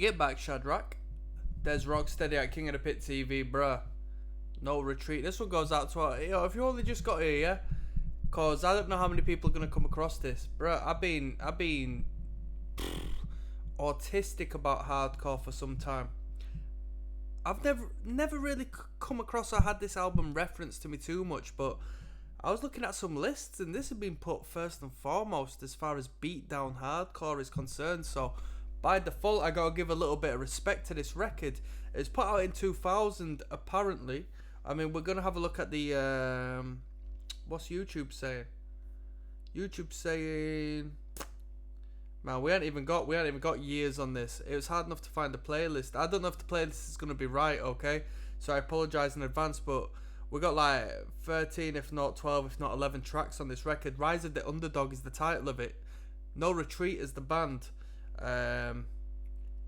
Get back, Shadrach. There's Rocksteady at King of the Pit TV, bruh. No retreat. This one goes out to our, if you only just got here, yeah? Cause I don't know how many people are gonna come across this, bruh. I've been autistic about hardcore for some time. I've never really come across or had this album referenced to me too much, but I was looking at some lists and this had been put first and foremost as far as beatdown hardcore is concerned. So by default, I gotta give a little bit of respect to this record. It's put out in 2000, apparently. I mean, we're gonna have a look at the what's YouTube saying? YouTube saying, man, we ain't even got years on this. It was hard enough to find a playlist. I don't know if the playlist is gonna be right, okay? So I apologize in advance, but we got like 13, if not 12, if not 11 tracks on this record. Rise of the Underdog is the title of it. No Retreat is the band.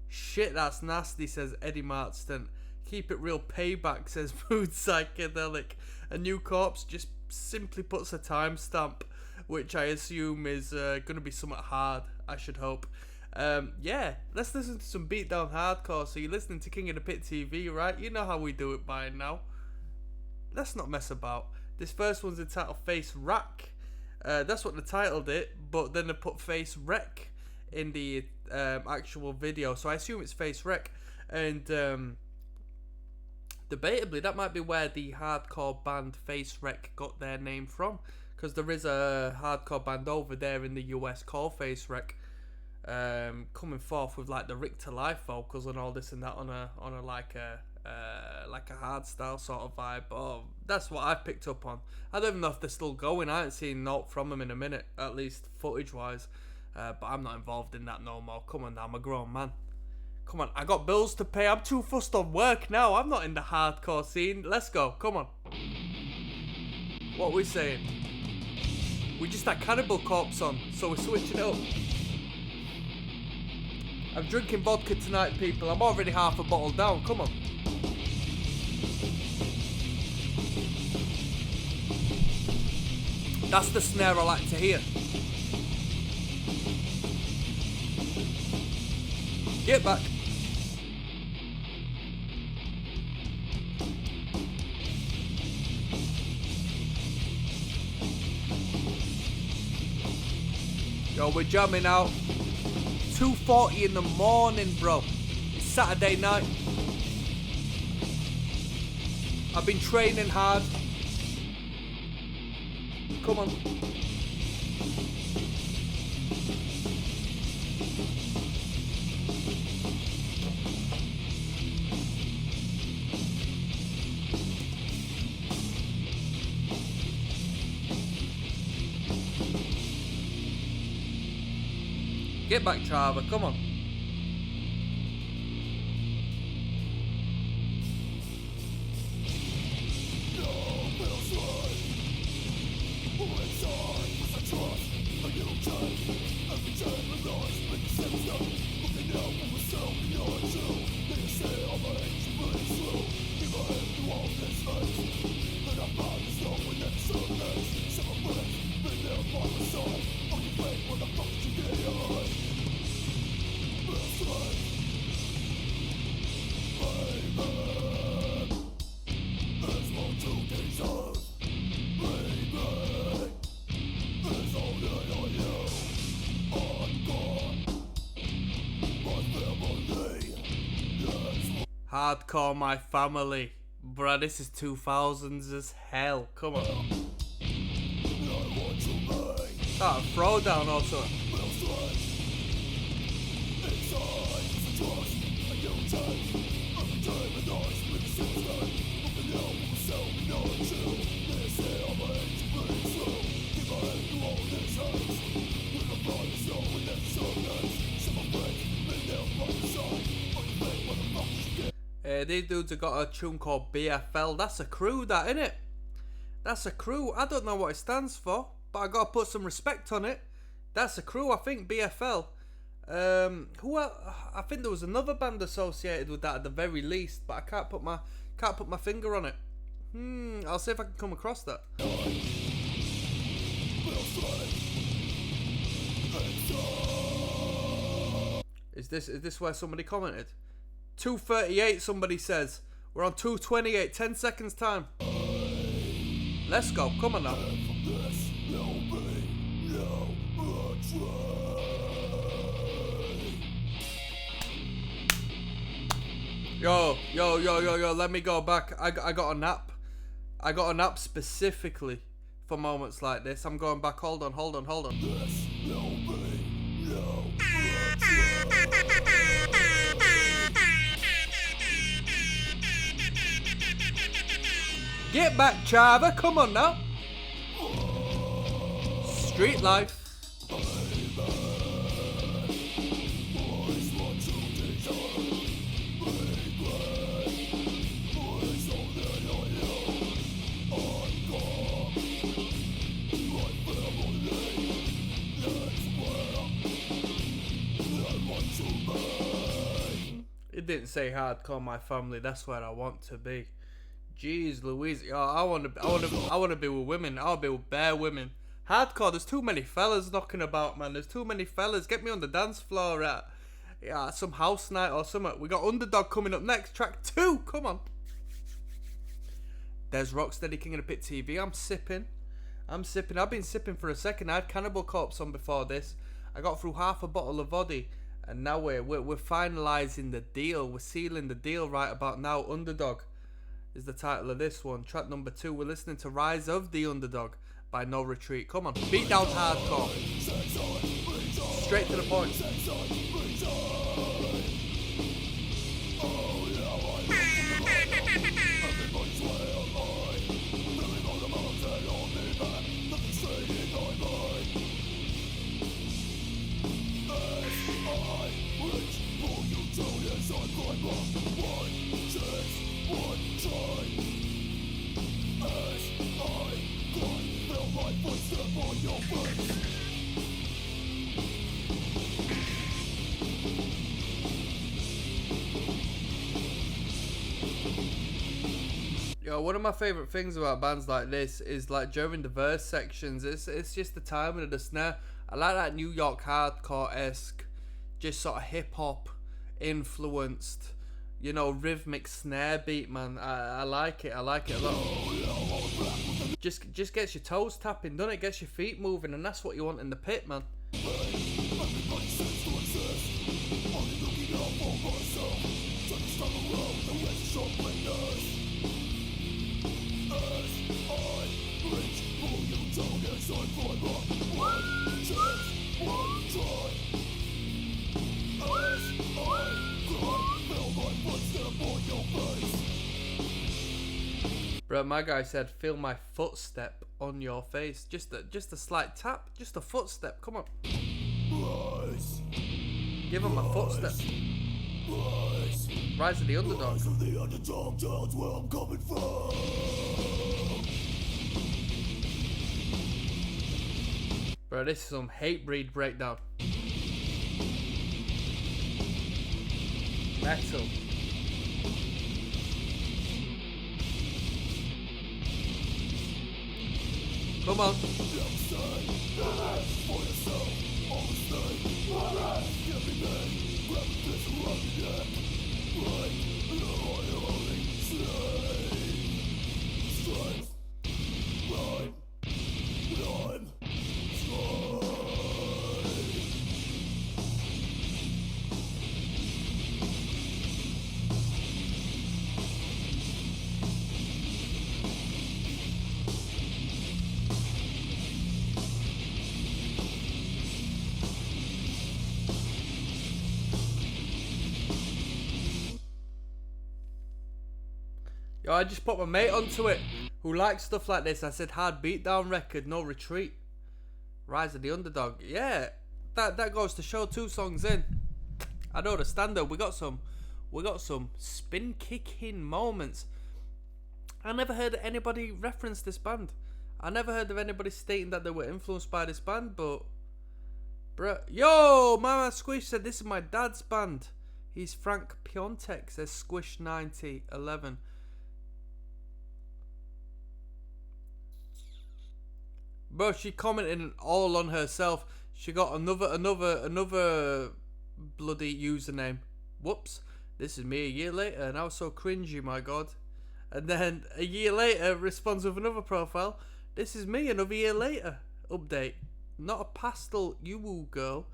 Shit, that's nasty, says Eddie Marston. Keep it real, Payback, says Mood Psychedelic. A New Corpse just simply puts a timestamp, which I assume is going to be somewhat hard, I should hope. Yeah, let's listen to some beatdown hardcore. So you're listening to King of the Pit TV, right? You know how we do it by now. Let's not mess about. This first one's entitled Face Rack. That's what they titled it, but then they put Face Wreck in the actual video, so I assume it's Face Wreck. And debatably, that might be where the hardcore band Face Wreck got their name from, because there is a hardcore band over there in the US called Face Wreck, coming forth with like the Richter Life vocals and all this and that on a like a hard style sort of vibe. Oh, that's what I've picked up on. I don't even know if they're still going. I haven't seen note from them in a minute, at least footage wise. But I'm not involved in that no more. Come on now, I'm a grown man. Come on, I got bills to pay. I'm too fussed on work now. I'm not in the hardcore scene. Let's go, come on. What are we saying? We just had Cannibal Corpse on, so we're switching it up. I'm drinking vodka tonight, people. I'm already half a bottle down. Come on. That's the snare I like to hear. Get back. Yo, we're jamming out. 2:40 in the morning, bro. It's Saturday night. I've been training hard. Come on. Get back, Trevor, come on. Hardcore my family. Bruh, this is 2000s as hell. Come on. That a throwdown also. These dudes have got a tune called BFL. That's a crew, that, innit? That's a crew. I don't know what it stands for, but I gotta put some respect on it. That's a crew, I think, BFL. Who else? I think there was another band associated with that at the very least, but I can't put my finger on it. I'll see if I can come across that. Is this where somebody commented? 2:38 somebody says. We're on 2:28, 10 seconds time. Let's go, come on now. Yo, let me go back. I got a nap. I got a nap specifically for moments like this. I'm going back. Hold on. Get back, Chava. Come on now. Street life. It didn't say hardcore my family. That's where I want to be. Jeez Louise, yo, I wanna be with women. I'll be with bare women. Hardcore, there's too many fellas knocking about, man. There's too many fellas. Get me on the dance floor at some house night or something. We got Underdog coming up next, track 2. Come on. There's ROCKSTEADY, King of the Pit TV. I'm sipping. I've been sipping for a second. I had Cannibal Corpse on before this. I got through half a bottle of vodka, and now we're finalising the deal. We're sealing the deal right about now. Underdog is the title of this one. Track number 2. We're listening to Rise of the Underdog by No Retreat. Come on, beat down hardcore. Straight to the point. Yo, one of my favourite things about bands like this is like during the verse sections, it's just the timing of the snare. I like that New York hardcore-esque, just sort of hip-hop influenced, you know, rhythmic snare beat, man. I like it a lot. Just gets your toes tapping, doesn't it? Gets your feet moving, and that's what you want in the pit, man. Bro, my guy said, feel my footstep on your face. Just a slight tap, just a footstep. Come on. Give him a footstep. Rise of the Underdog. Bro, this is some Hatebreed breakdown. Metal. Come on. Yo, I just put my mate onto it, who likes stuff like this. I said, hard beatdown record, No Retreat. Rise of the Underdog. Yeah, that goes to show 2 songs in. I know the standard. We got some spin kicking moments. I never heard anybody reference this band. I never heard of anybody stating that they were influenced by this band, but bruh. Yo, Mama Squish said this is my dad's band. He's Frank Piontek, says Squish 9011. Bro, she commented all on herself. She got another bloody username. Whoops, this is me a year later and I was so cringy, my god. And then a year later responds with another profile. This is me another year later. Update. Not a pastel you girl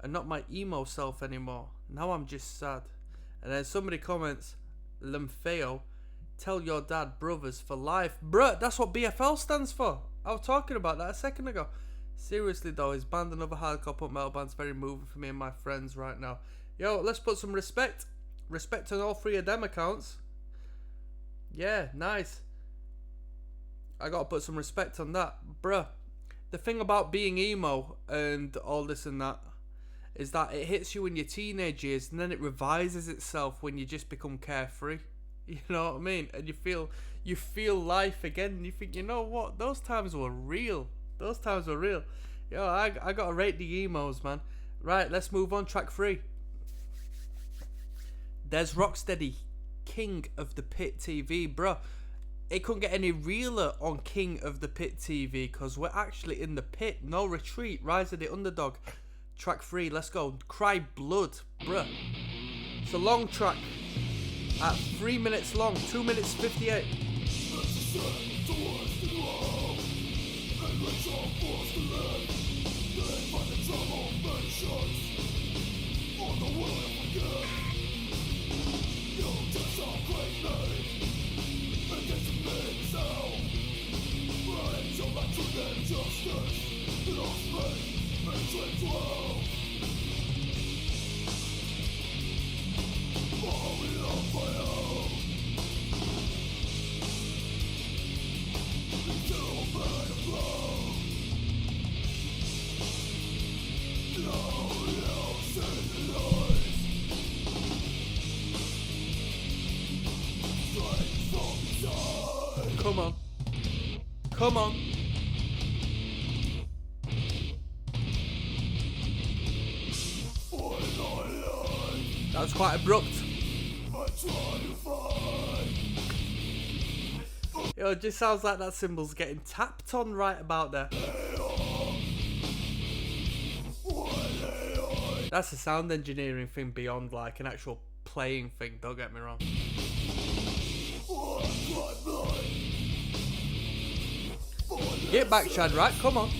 and not my emo self anymore. Now I'm just sad. And then somebody comments, Lemfeo, tell your dad brothers for life. Bruh, that's what BFL stands for. I was talking about that a second ago. Seriously though, his band Another Hardcore Punk Metal Band's very moving for me and my friends right now. Yo, let's put some respect. Respect on all three of them accounts. Yeah, nice. I gotta put some respect on that. Bruh, the thing about being emo and all this and that is that it hits you in your teenage years and then it revises itself when you just become carefree. You know what I mean? And you feel life again and you think, you know what? Those times were real. Those times were real. Yo, I gotta rate the emos, man. Right, let's move on. Track 3. There's ROCKSTEADY, King of the Pit TV. Bruh, it couldn't get any realer on King of the Pit TV because we're actually in the pit. No retreat. Rise of the Underdog. Track 3, let's go. Cry Blood. Bruh. It's a long track. At 3 minutes long. 2 minutes 58. Come on. Come on. That was quite abrupt. Yo, it just sounds like that cymbal's getting tapped on right about there. That's a sound engineering thing beyond like an actual playing thing, don't get me wrong. Get back, Shadrach, come on.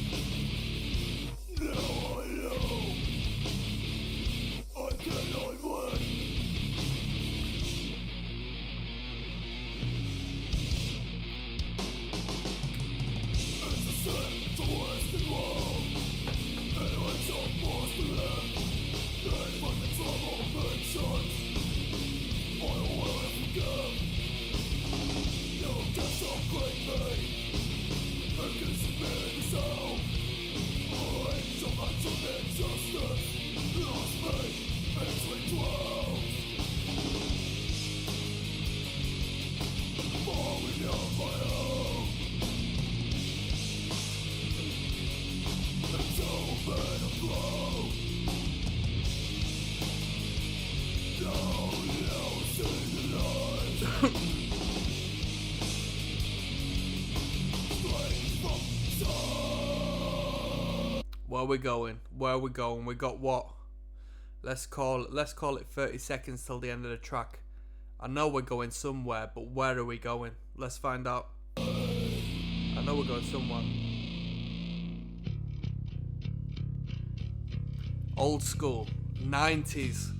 Where we going? Where we going? We got what? Let's call it 30 seconds till the end of the track. I know we're going somewhere, but where are we going? Let's find out. I know we're going somewhere. Old school, 90s,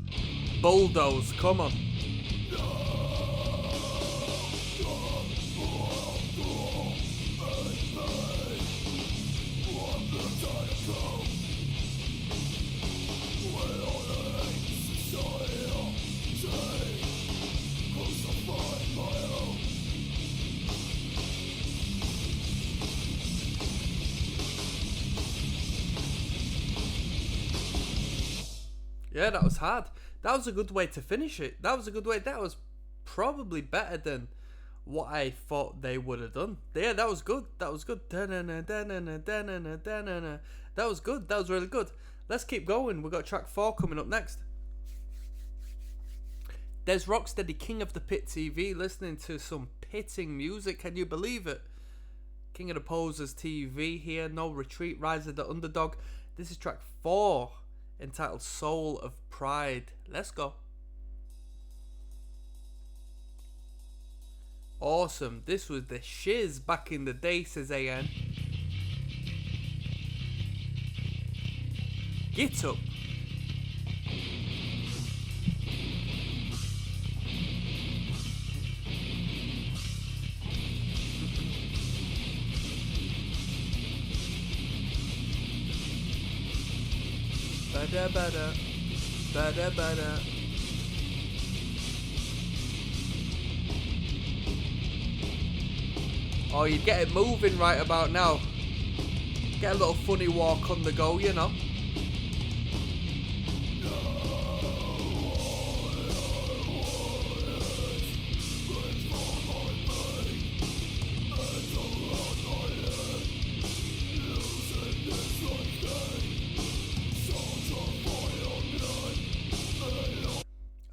bulldoze, come on. Yeah, that was hard. That was a good way to finish it. That was a good way. That was probably better than what I thought they would have done. Yeah, that was good. That was good. That was good. That was really good. Let's keep going. We've got track 4 coming up next. There's ROCKSTEADY, King of the Pit TV, listening to some pitting music. Can you believe it? King of the Posers TV here. No Retreat. Rise of the Underdog. This is track 4. entitled Soul of Pride. Let's go. Awesome. This was the shiz back in the day, says AN. Get up. Bada bada, bada bada. Oh, you get it moving right about now. Get a little funny walk on the go, you know.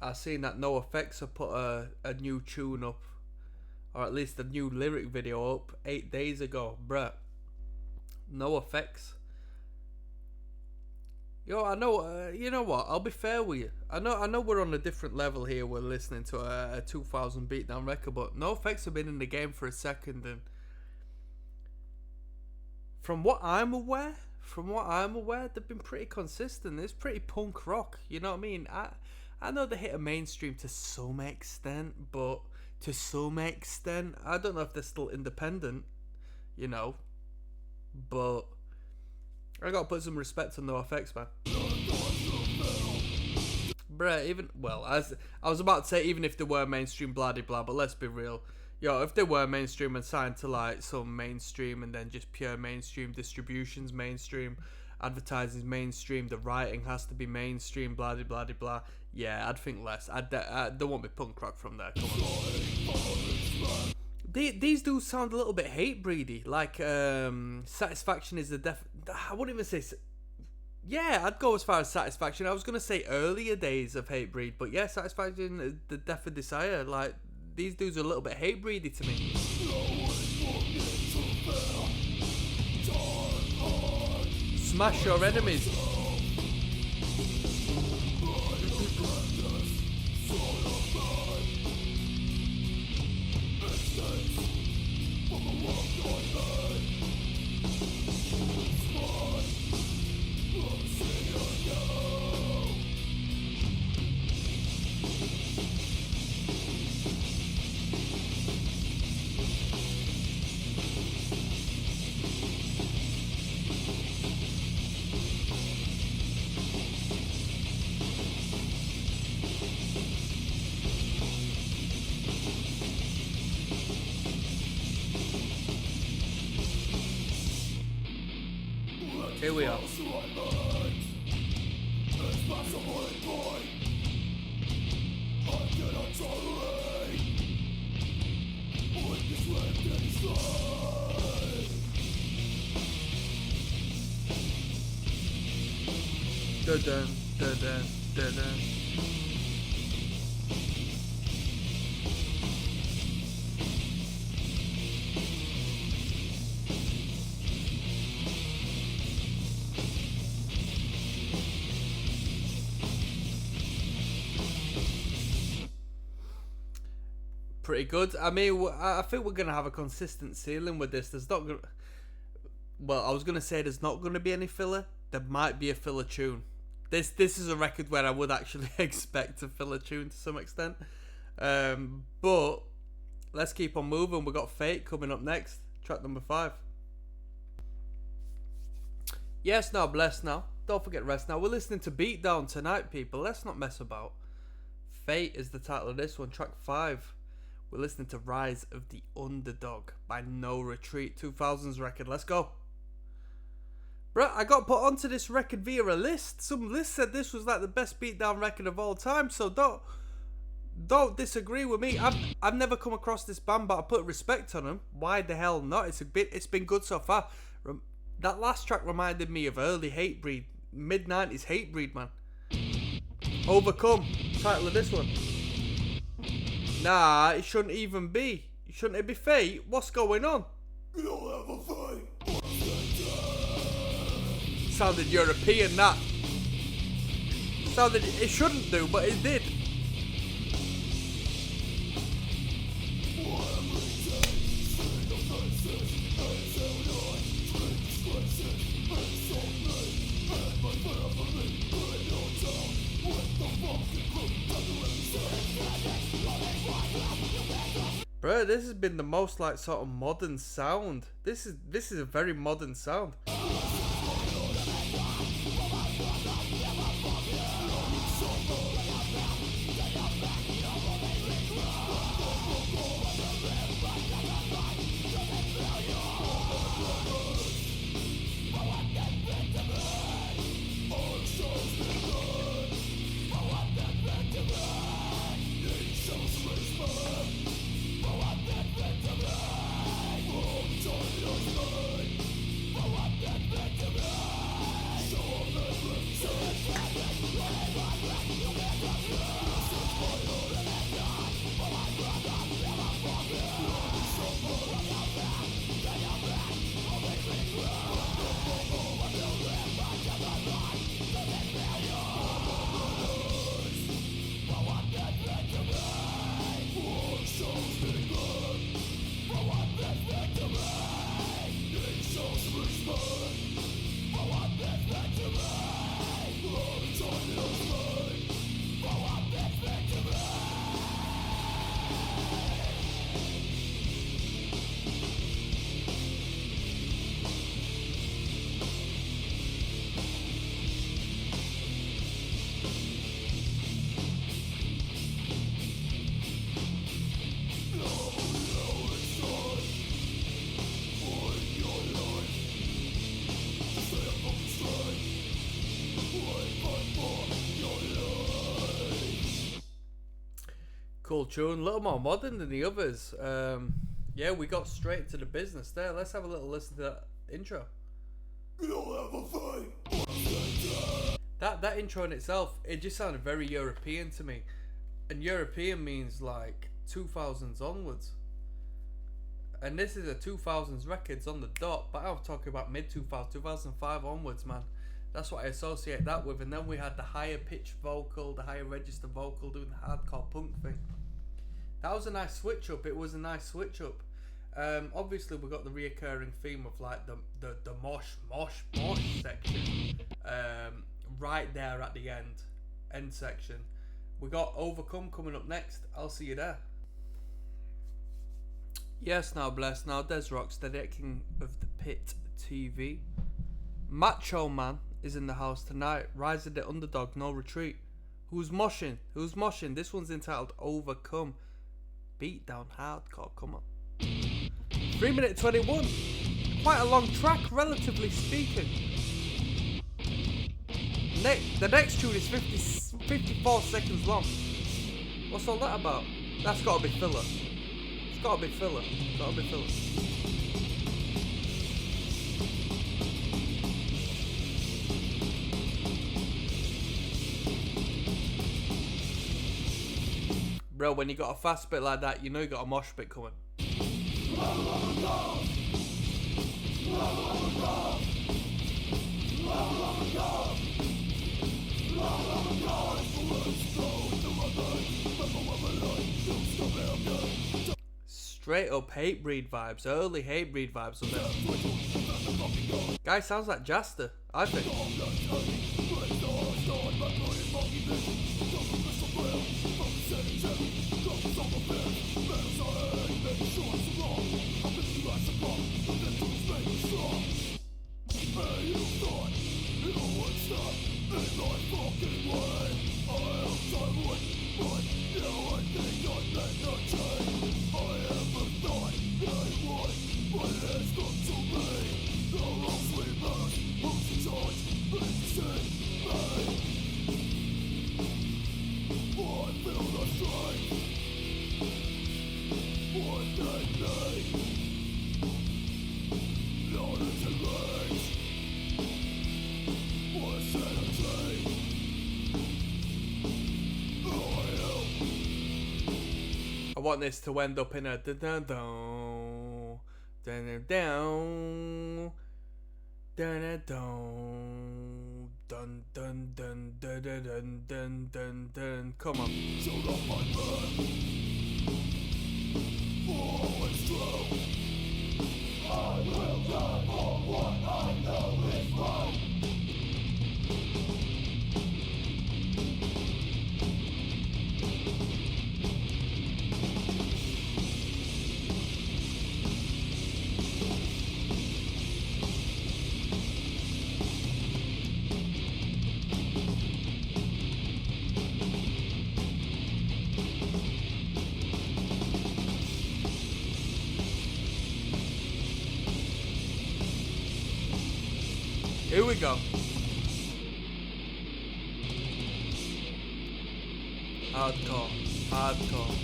I seen that No Effects have put a new tune up, or at least a new lyric video up 8 days ago, bruh. No Effects. Yo, I know. You know what? I'll be fair with you. I know we're on a different level here. We're listening to a 2000 beatdown record, but No Effects have been in the game for a second, and from what I'm aware, they've been pretty consistent. It's pretty punk rock. You know what I mean? I know they hit a mainstream to some extent, but I don't know if they're still independent, you know. But I gotta put some respect on No Effects, man. Bruh, as I was about to say, even if they were mainstream, blah de blah, but let's be real. Yo, if they were mainstream and signed to like some mainstream and then just pure mainstream, distributions mainstream, advertising's mainstream, the writing has to be mainstream, blah de blah de blah. Yeah, I'd think less. There won't be punk rock from there. Come on. These dudes sound a little bit hate-breedy. Like, Satisfaction is the I wouldn't even say... Yeah, I'd go as far as Satisfaction. I was going to say earlier days of Hatebreed, but yeah, Satisfaction is the Death of Desire. Like, these dudes are a little bit hate-breedy to me. Smash your enemies. Here we are. Dun dun dun dun dun. Pretty good. I mean, I think we're going to have a consistent ceiling with this. There's not going to... Well, I was going to say there's not going to be any filler. There might be a filler tune. This is a record where I would actually expect a filler tune to some extent. But let's keep on moving. We've got Fate coming up next. Track number 5. Yes, now, bless now. Don't forget rest now. We're listening to Beatdown tonight, people. Let's not mess about. Fate is the title of this one. Track 5. We're listening to Rise of the Underdog by No Retreat, 2000s record. Let's go. Bruh, I got put onto this record via a list. Some list said this was like the best beatdown record of all time, so don't disagree with me. I've never come across this band, but I put respect on them. Why the hell not? It's been good so far. That last track reminded me of early Hatebreed, mid-90s Hatebreed, man. Overcome, title of this one. Nah, it shouldn't even be. Shouldn't it be Fate? What's going on? You don't have a fate. Sounded European, that. Sounded it shouldn't do, but it did. Bro, this has been the most like sort of modern sound. This is a very modern sound. Cool tune, a little more modern than the others. Yeah, we got straight to the business there. Let's have a little listen to that intro. That intro in itself, it just sounded very European to me. And European means like 2000s onwards. And this is a 2000s records on the dot, but I'm talking about mid-2000s, 2005 onwards, man. That's what I associate that with. And then we had the higher pitch vocal, the higher register vocal doing the hardcore punk thing. That was a nice switch up. It was a nice switch up. Obviously we got the reoccurring theme of like the mosh section. Right there at the end section. We got Overcome coming up next. I'll see you there. Yes, now bless. Now there's ROCKSTEADY, King of the Pit TV. Macho Man is in the house tonight. Rise of the Underdog, No Retreat. Who's moshing? Who's moshing? This one's entitled Overcome. Beat down hardcore, come on. 3 minute 21. Quite a long track, relatively speaking. The next tune is 54 seconds long. What's all that about? That's gotta be filler. It's gotta be filler. It's gotta be filler. Bro, when you got a fast bit like that, you know you got a mosh bit coming. Straight up Hatebreed vibes, early Hatebreed vibes on there. Guy sounds like Jaster, I think. I want this to end up in a da-da-down, da-da-down, da-da-down, dun dun dun dun dun dun dun dun. Come on. Shut up my man. For it's true. I will die for what I know is right. Here we go. Hardcore, hardcore.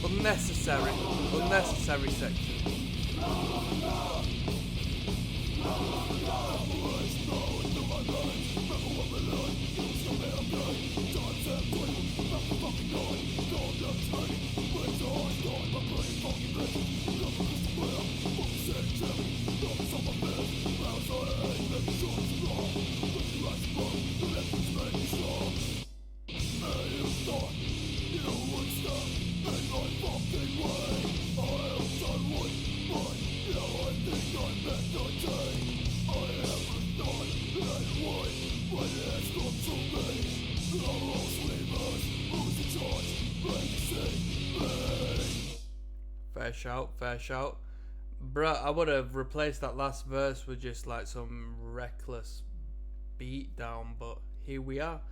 Unnecessary section. Fair shout. Bruh, I would have replaced that last verse with just like some reckless beat down, but here we are.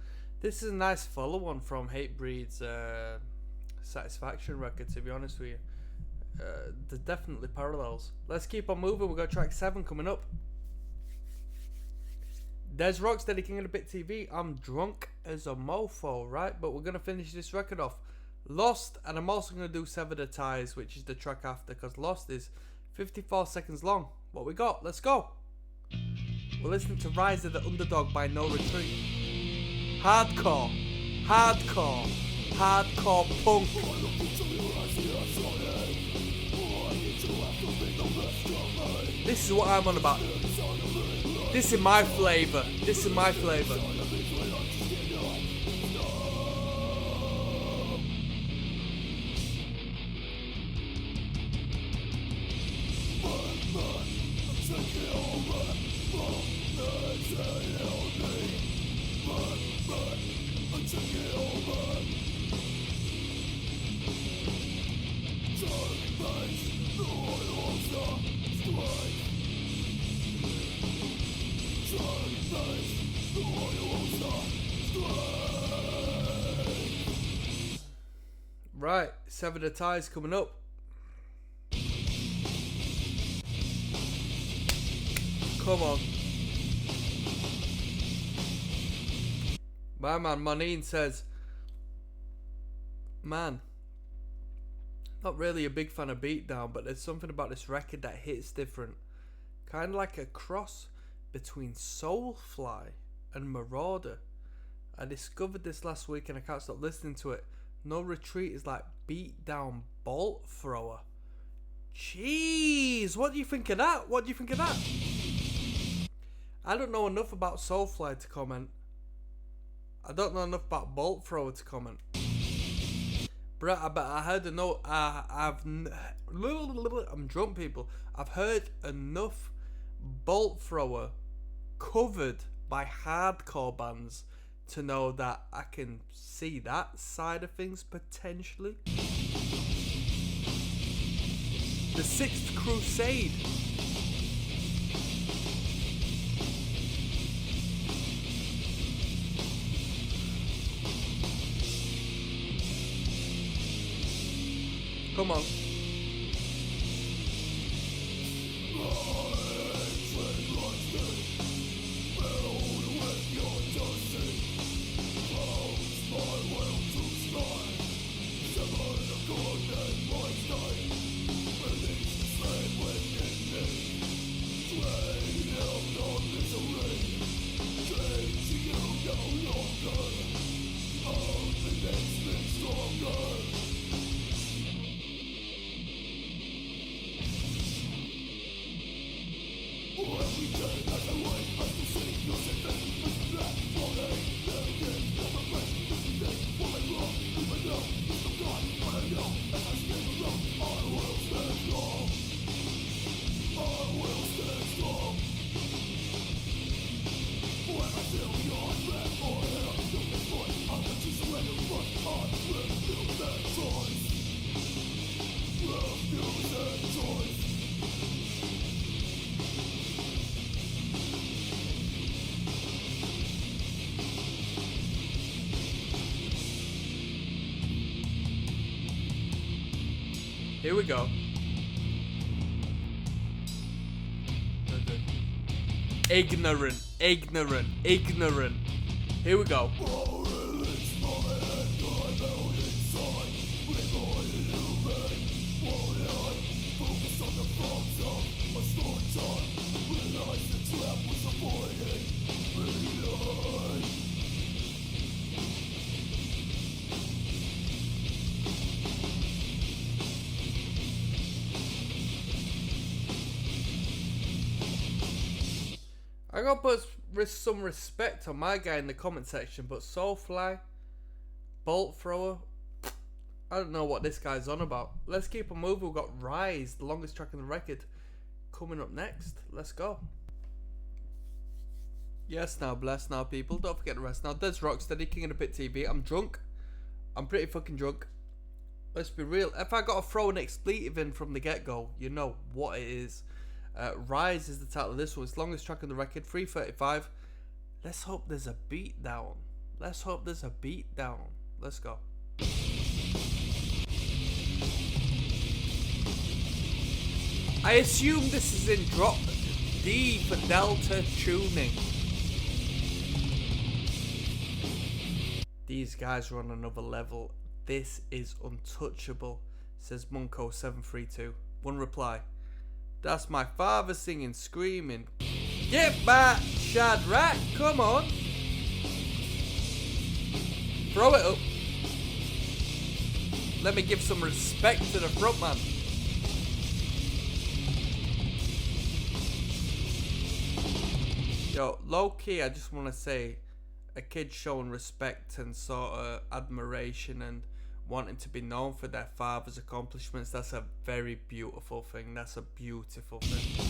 This is a nice follow on from Hatebreed's Satisfaction record, to be honest with you. There's definitely parallels. Let's keep on moving. We've got track 7 coming up. There's ROCKSTEADY, King of the Bit TV. I'm drunk as a mofo, right? But we're going to finish this record off. Lost, and I'm also going to do Sever the Ties, which is the track after, because Lost is 54 seconds long. What we got? Let's go. We're listening to Rise of the Underdog by No Retreat. Hardcore punk. This is what I'm on about. This is my flavour. Right, Sever the Ties coming up. Come on. My man Monine says, man, not really a big fan of Beatdown, but there's something about this record that hits different. Kind of like a cross between Soulfly and Marauder. I discovered this last week and I can't stop listening to it. No Retreat is like Beatdown bolt thrower. Jeez, what do you think of that? I don't know enough about Soulfly to comment. I don't know enough about Bolt Thrower to comment. Bruh, I heard enough. I'm drunk, people. I've heard enough Bolt Thrower covered by hardcore bands to know that I can see that side of things potentially. The Sixth Crusade. Come on. Here we go. Ignorant, ignorant, ignorant. Here we go. I gotta put some respect on my guy in the comment section, but Soulfly, Bolt Thrower, I don't know what this guy's on about. Let's keep on moving. We've got Rise, the longest track on the record, coming up next. Let's go. Yes, now, bless now, people. Don't forget the rest now. There's Rocksteady, King of the Pit TV. I'm drunk. I'm pretty fucking drunk. Let's be real. If I gotta throw an expletive in from the get-go, you know what it is. Rise is the title of this one. It's the longest track on the record, 3:35. Let's hope there's a beat down. Let's hope there's a beat down. Let's go. I assume this is in drop D for Delta tuning. These guys are on another level. This is untouchable, says Munko732. One reply. That's my father singing, screaming. Get back, Shadrach, come on. Throw it up. Let me give some respect to the front man. Yo, low key, I just want to say, a kid showing respect and sort of admiration and wanting to be known for their father's accomplishments, that's a very beautiful thing. That's a beautiful thing.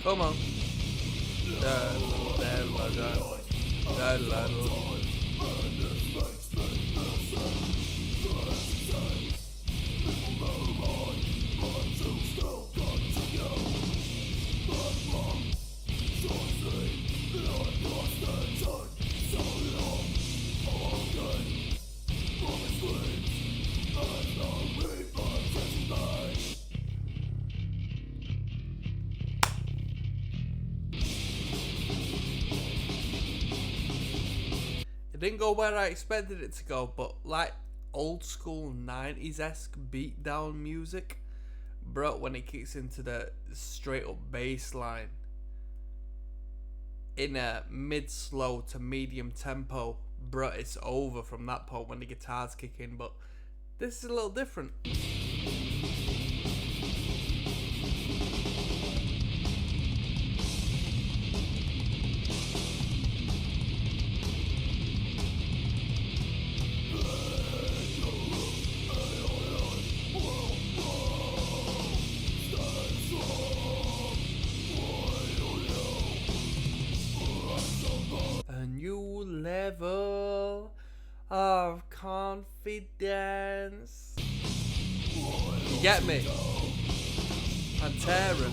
Come on. It didn't go where I expected it to go, but like old school 90s-esque beatdown music, bro, when it kicks into the straight up bass line in a mid-slow to medium tempo, bro, it's over from that point when the guitars kick in, but this is a little different. Level of confidence. You get me? Pantera.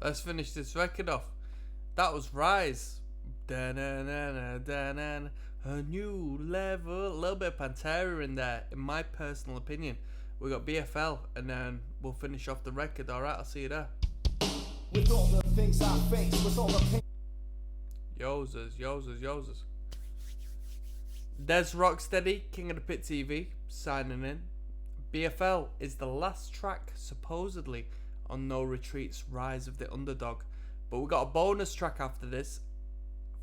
Let's finish this record off. That was Rise. Da-na-na-na-da-na-na. A new level. A little bit of Pantera in there, in my personal opinion. We got BFL, and then we'll finish off the record. Alright, I'll see you there. With all the things I face, with all the pain. Yozers. There's Rocksteady, King of the Pit TV, signing in. BFL is the last track, supposedly, on No Retreat's Rise of the Underdog. But we got a bonus track after this,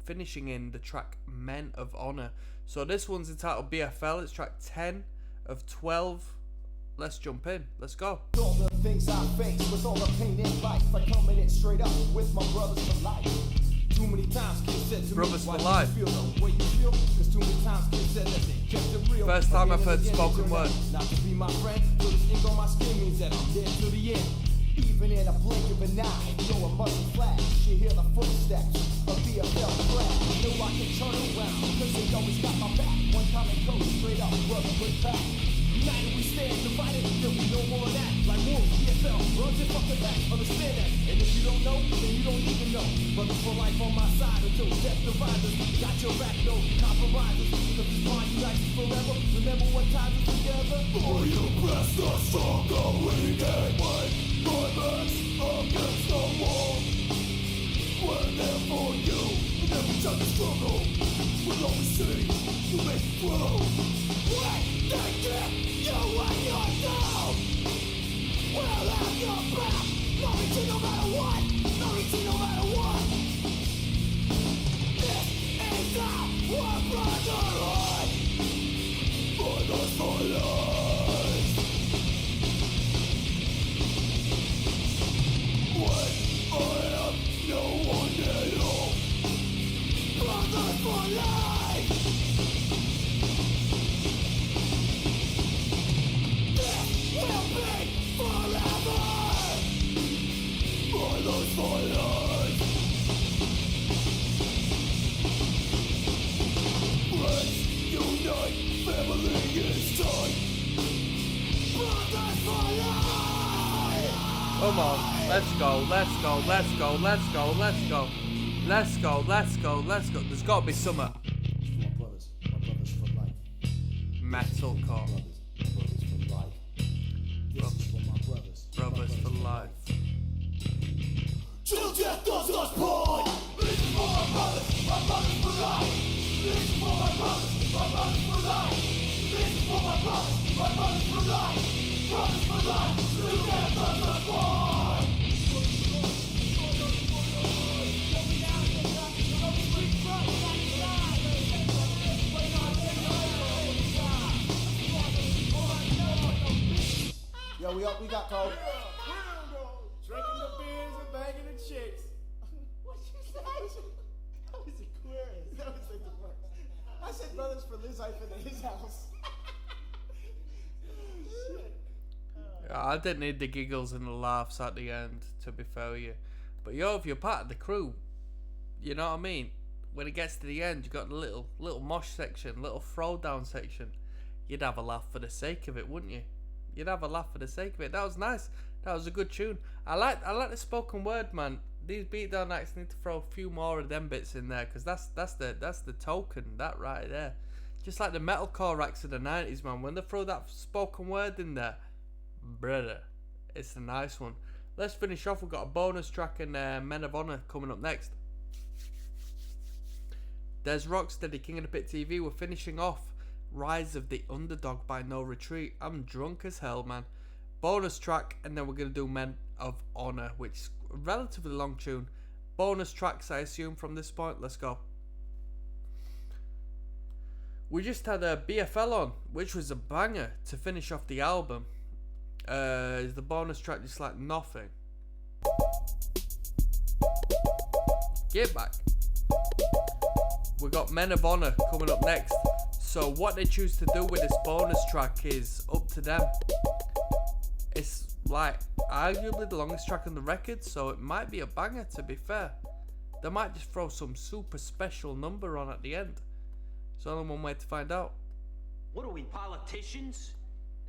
finishing in the track Men of Honor. So this one's entitled BFL. It's track 10 of 12. Let's jump in. Let's go. With all the things I face, with all the pain in life, I coming in straight up with my brothers for life. Too many times kids said to Brothers me, for why life. do you feel the way you feel? Cause too many times kids said that they kept it real. First time I've heard spoken word. Not to be my friend, so this ink on my skin means that I'm there till the end. Even in a blink of an eye, you know a muscle flash. You hear the footsteps of BFL flag. Know I can turn around, cause they always got my back. One common code, straight up, brother, put back. United we stand, divided, then we know more of that. Like wolves, BFL, runs it fucking back, understand that. And if you don't know, then you don't even know. Brothers for life on my side until death divides us. Got your back, no compromises. Cause this bond unites us forever. Remember what ties us together? For you press the struggle, we get one. Violence against the wall. We're there for you. And every time you struggle, we'll always see you make it through. When they get you when you're down, we'll have your back. No retreat no matter what. No retreat no matter what. This is our brotherhood. Brothers for life. When I am no one at all. Brothers for life. This will be forever. Brothers for life. Friends unite, family is tight. Brothers for life. Come on. Let's go. There's got to be some My brothers for life. metalcore. Brothers for life. This is for my brothers. Brothers for life. Till death does us part. This is for my brothers for life. This is for my brothers for life. This is for my brothers for life. Brothers for life. Till death does us part. Yo, we got cold. Drinking the beers and banging the chicks. What you say? That was Aquarius. That was like the worst. I said brothers for Liz Eiffel at his house. Shit. I didn't need the giggles and the laughs at the end, to be fair with you. But yo, if you're part of the crew, you know what I mean? When it gets to the end, you got the little mosh section, little throwdown section. You'd have a laugh for the sake of it, wouldn't you? You'd have a laugh for the sake of it. That was nice. That was a good tune. I like the spoken word, man. These beatdown acts need to throw a few more of them bits in there, because that's the token, that right there. Just like the metalcore acts of the 90s, man. When they throw that spoken word in there, brother, it's a nice one. Let's finish off. We've got a bonus track and Men of Honor coming up next. There's Rocksteady, King of the Pit TV. We're finishing off Rise of the Underdog by No Retreat. I'm drunk as hell, man. Bonus track, and then we're going to do Men of Honor, which is a relatively long tune. Bonus tracks, I assume, from this point. Let's go. We just had a BFL on, which was a banger to finish off the album. Is the bonus track just like nothing? Get back. We got Men of Honor coming up next. So what they choose to do with this bonus track is up to them. It's like arguably the longest track on the record, so it might be a banger, to be fair. They might just throw some super special number on at the end. There's only one way to find out. What are we, politicians?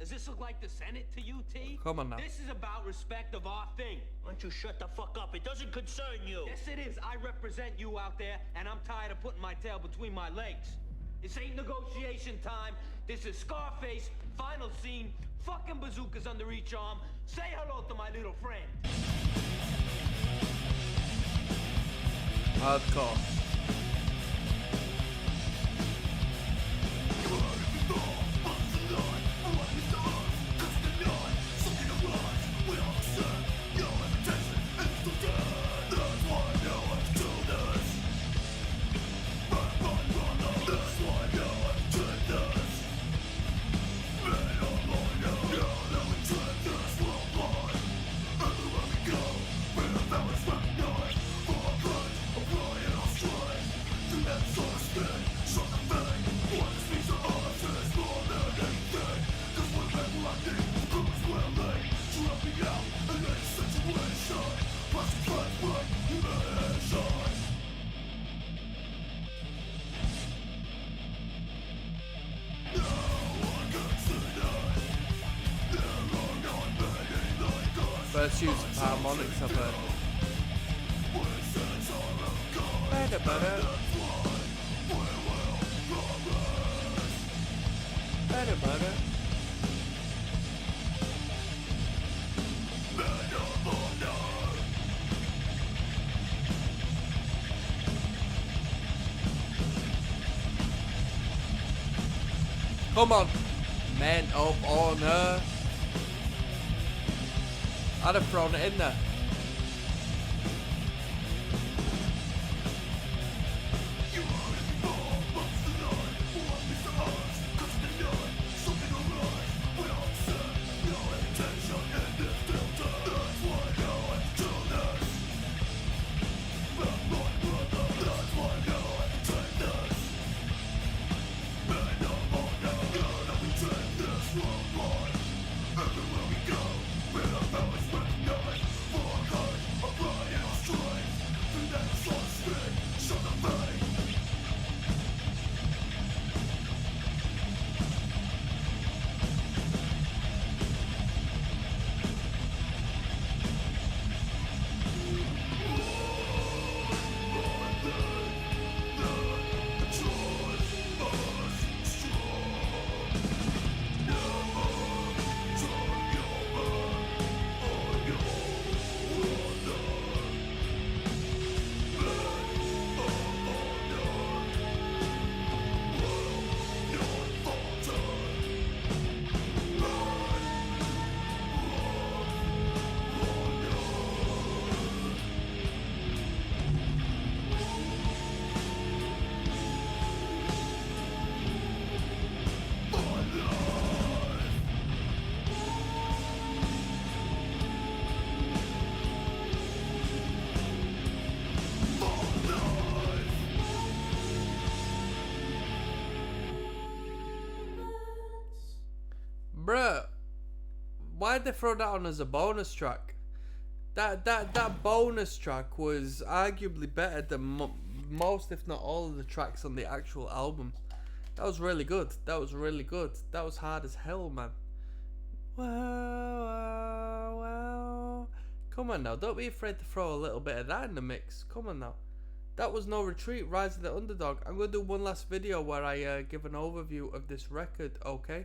Does this look like the Senate to you, T? Come on now. This is about respect of our thing. Why don't you shut the fuck up? It doesn't concern you. Yes, it is. I represent you out there, and I'm tired of putting my tail between my legs. This ain't negotiation time. This is Scarface, final scene, fucking bazookas under each arm. Say hello to my little friend. Hardcore. First use of harmonics I've heard. Better, better. Better, better. Come on, men of honor. I'd have thrown it in there. Bruh, why'd they throw that on as a bonus track? That bonus track was arguably better than most, if not all, of the tracks on the actual album. That was really good. That was really good. That was hard as hell, man. Wow, wow, wow. Come on now, don't be afraid to throw a little bit of that in the mix. Come on now. That was No Retreat, Rise of the Underdog. I'm going to do one last video where I give an overview of this record, okay?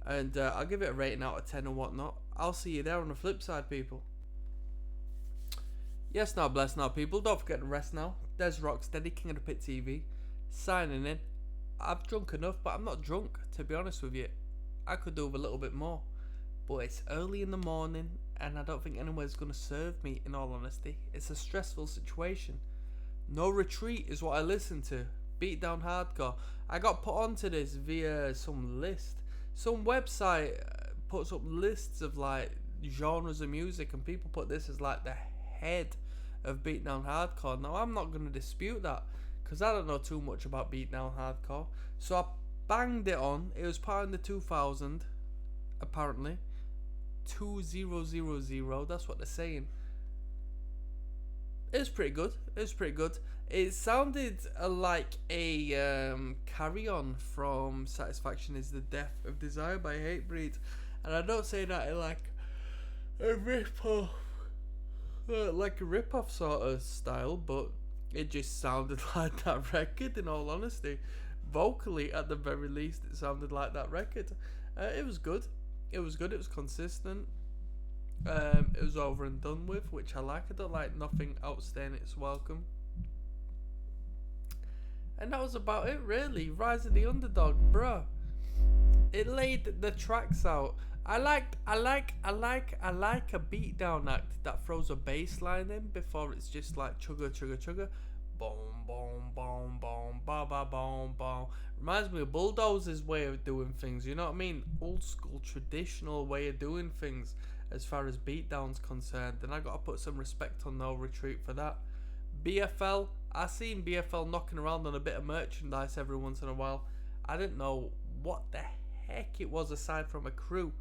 And I'll give it a rating out of 10 and whatnot. I'll see you there on the flip side, people. Yes, now bless now, people. Don't forget to rest now. There's ROCKSTEADY, King of the Pit TV, signing in. I've drunk enough, but I'm not drunk, to be honest with you. I could do with a little bit more. But it's early in the morning, and I don't think anyone's going to serve me, in all honesty. It's a stressful situation. No Retreat is what I listen to. Beatdown Hardcore. I got put onto this via some list. Some website puts up lists of like genres of music, and people put this as like the head of Beatdown Hardcore. Now I'm not going to dispute that, because I don't know too much about Beatdown Hardcore. So I banged it on. It was part in the 2000, apparently. 2000, that's what they're saying. It was pretty good. It was pretty good. It sounded like a carry-on from Satisfaction is the Death of Desire by Hatebreed. And I don't say that in like a rip-off, like a rip-off sort of style, but it just sounded like that record, in all honesty. Vocally, at the very least, it sounded like that record. It was good. It was good. It was consistent. It was over and done with, which I like. I don't like nothing outstaying its welcome. And that was about it, really. Rise of the Underdog, bruh. It laid the tracks out. I like a beatdown act that throws a bass line in before it's just like chugga chugga chugga. Boom boom boom boom ba ba boom boom. Reminds me of Bulldozer's way of doing things, you know what I mean? Old school traditional way of doing things as far as beatdown's concerned. And I gotta put some respect on No Retreat for that. BFL, I seen BFL knocking around on a bit of merchandise every once in a while. I didn't know what the heck it was aside from a crew.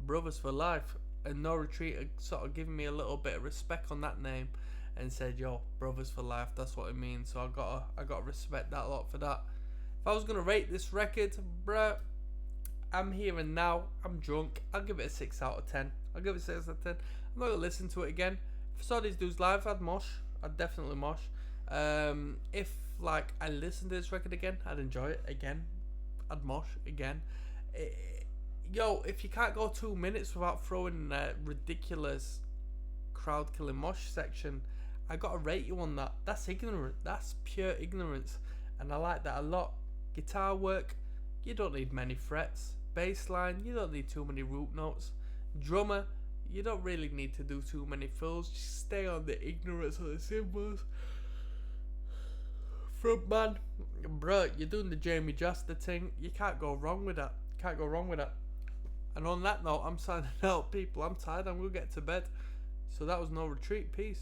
Brothers for Life, and No Retreat had sort of given me a little bit of respect on that name and said, yo, Brothers for Life, that's what it means. So I gotta respect that lot for that. If I was gonna rate this record, bruh, I'm here and now, I'm drunk, I'll give it a 6 out of 10. I'll give it a 6 out of 10. I'm not gonna listen to it again. If I saw these dudes live, I'd mosh. I'd definitely mosh. If like I listened to this record again, I'd enjoy it again. I'd mosh again. Yo, if you can't go 2 minutes without throwing a ridiculous crowd killing mosh section, I gotta rate you on that. That's ignorant. That's pure ignorance, and I like that a lot. Guitar work, you don't need many frets. Bass line, you don't need too many root notes. Drummer, you don't really need to do too many fills. Just stay on the ignorance of the cymbals. Frontman, bruh, you're doing the Jamie Jasta thing. You can't go wrong with that. Can't go wrong with that. And on that note, I'm signing out, people. I'm tired. I'm gonna get to bed. So that was No Retreat. Peace.